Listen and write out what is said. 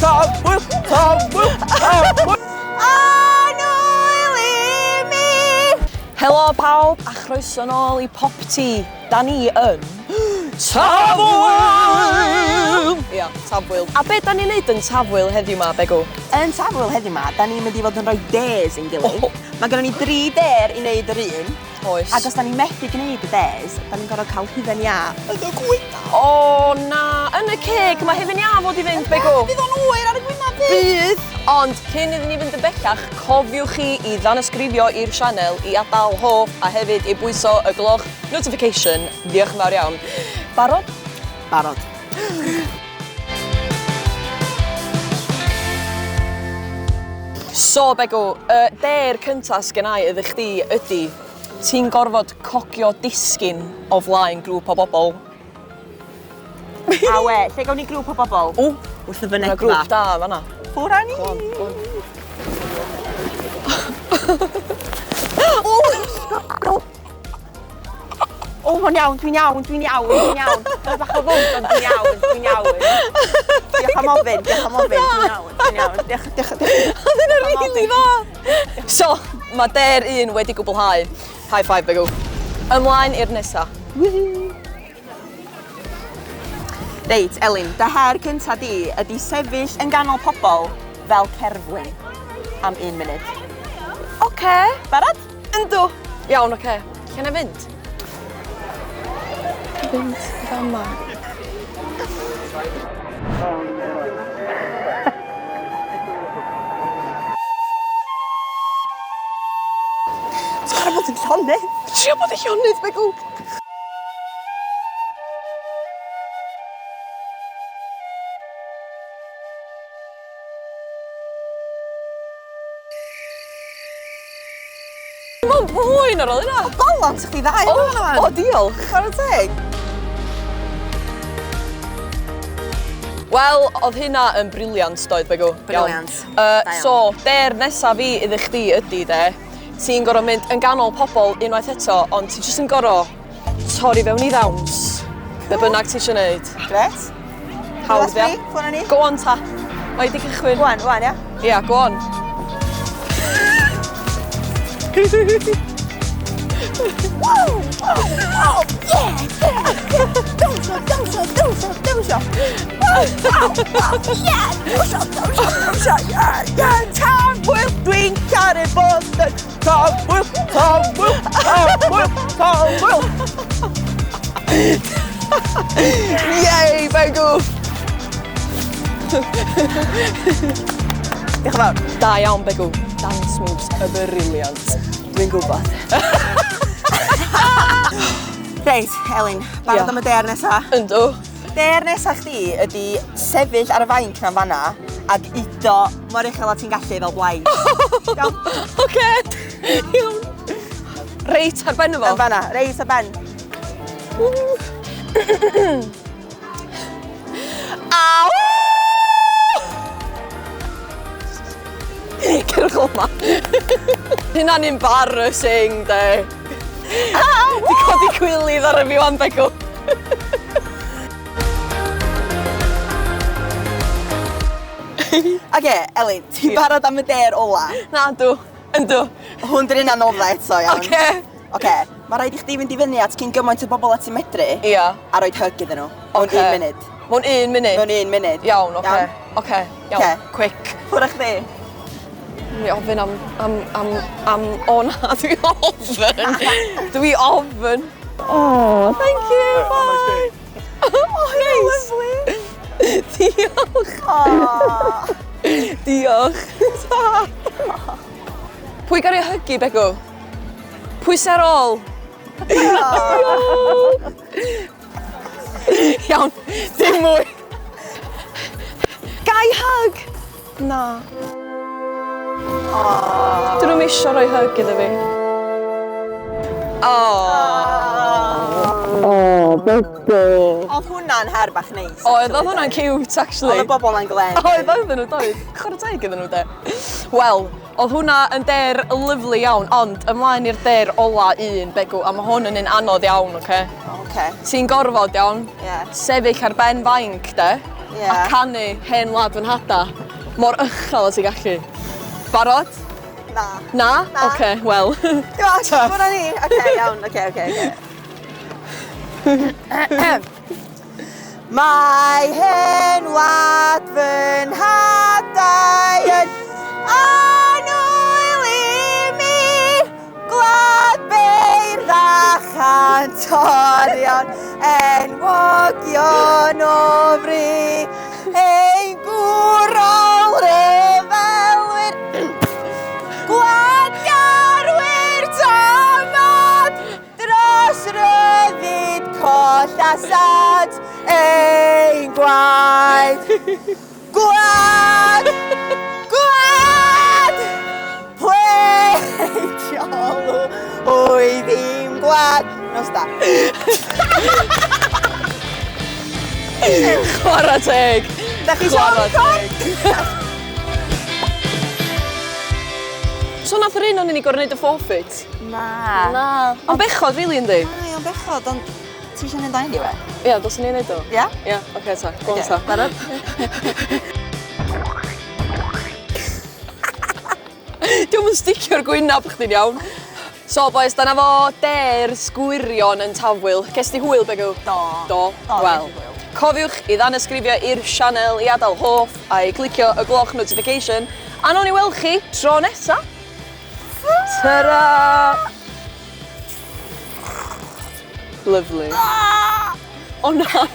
Tafwyl, Tafwyl, Tafwyl. Helo pawb a chroeso nôl i PopT. Da ni yn Tafwyl! Ia, Tafwyl. A be da ni'n neud yn Tafwyl heddiw ma, Begw? Yn Tafwyl heddiw ma, da ni'n mynd i fod yn rhoi des i'n gilydd. Mae gennym ni 3 der i wneud yr un. Oes. Ac os da ni'n methu gwneud y des, da ni'n gorfod cael hufen ia. Yn y gwyna. O na, yn y ceg, mae hefyd ia fod i fynd, Begw. Bydd o'n oer ar y gwyna bydd. Bydd. Ond cyn iddyn ni fynd yn bellach, cofiwch chi i Tanysgrifio i'r sianel i adael hoff a hefyd i bwyso y gloch notification. Diolch yn fawr iawn. Barod? Barod. So, Begw, der cyntas gennau ydych chdi ydy, ti'n gorfod cogio disgyn o flaen grŵp o bobl. A we, lle gawn ni grŵp o bobl? O, wrth y fynedfa. Mae grŵp da fanna. Ffwr â ni! Go on. O, mae'n iawn, dwi'n iawn. Mae'n bach o fwnt, ond dwi'n iawn. Diolch am ofyn, dwi'n iawn. Diolch. Oedd yna rili dda! So, mae der 1 wedi gwblhau. High five, Begw. Ymlaen i'r nesa. Reit, Elin, dy her cynta di ydi sefyll yn ganol pobl fel cerflun am 1 munud. Oce. Barod? Yndw. Iawn, oce. Lle na fynd? Fynd fama. Ti'n gorfod bod yn llonydd? Trio bod yn llonydd, Begw. Mae'n bwyn ar ôl yna. O, balans chdi dda i fan. O, diolch. Chwarae teg. Wel, oedd hynna yn briliant, doedd, Begw. Briliant. So, der nesa fi idych chdi ydy, de. Ti'n gorfod mynd yn ganol pobl unwaith eto, ond ti jyst yn gorfod torri fewn i ddawns. Be bynnag ti eisiau gwneud. Gret. Hawdd, ia. Ffwrna ni. Go on, ta. Mae di cychwyn. Gwan, ia? Ia, go on. Wow, yeah. Dawnsio. Yeah. Tafwyl, dwi'n caru bod yn Tafwyl. Yay, Begw! Diolch yn fawr. Da iawn, Begw. Dance moves y briliant. Dwi'n gwybod. Reit, Elin, barod am y der nesa. Yndw. Der nesa chdi ydi sefyll ar y fainc na'n fanna ac udo mor uchel a ti'n gallu fel blaid. Iawn? Oce. Iawn. Reit ar ben o fo. Yn fanna, reis ar ben. Aw! Cerwch o ma. Hynna'n embarrassing, de. Di codi cwilydd ar y fi wan, Begw. Oce, Elin, ti'n barod am y der ola? Na, yndw. Hwn dyn ni'n anodda eto, iawn. Oce. Mae rhaid i chdi fynd i fyny at cyn gymaint o bobl at ti'n medru Ia. a roed hug iddyn nhw. Mewn 1 munud. Mewn 1 munud? Mewn 1 munud. Iawn, oce. Iawn, quick. Ffwrdd chdi? Dwi ofyn am... O na, dwi ofyn. Dwi ofyn. Oh, thank you, bye. Oh, nice. Lovely. Diolch. Diolch. Pwy gael ei hygu, Begw? Pwy sy'n ar ôl? Iawn, dim mwy. Gai hug? Na. Dyn nhw'n isio rhoi hug iddo fi. Oedd hwnna'n her bach neis. Oedd hwnna'n cute, actually. Oedd y bobl na'n glen. Oedd nhw, doedd. Chwarae teg iddyn nhw, de. Wel, oedd hwnna yn der lyflu iawn, ond ymlaen i'r der ola 1, Begw, a mae hwn yn un anodd iawn, oce? Oce. Ti'n gorfod iawn, Ie. sefyll ar ben fainc, de. a canu hen wlad fy nhada mor uchel o ti gallu. Barod? Na. Na? Oce, wel. Diolch, hwnna ni. Oce, iawn, oce. Mae hen wad fy nhadau yn anwyl i mi, gwlad beirdd a chantorion, enwogion o fri, ein gwrol ryfelwyr, gwlad garwyr tomod, dros ryddid coll a sad, ein gwaed, gwlad, pleidiolw, wy ddim gwlad. Nos da. Chwarae teg. Da chi Chwarae siarad teg. So nath yr un o'n ni gorau wneud y forfeit? Na. Na. Ond bechod, rili, yndi? Ai, o'n bechod, ond ti eisiau neud dain i we? Ia, dos ni'n neud o? Ia? Ia, oce ta. Go on ta. Barod? Diolch yn sticio'r gwynaf chdi'n iawn. So, boys, dyna fo ders gwirion yn Tafwyl. Ges di hwyl, Begw? Do. Wel, cofiwch i Tanysgrifia i'r sianel i adael hoff a i clicio y gloch notification. A non i weld chi tro nesa. Ta-ra! Lovely. O na!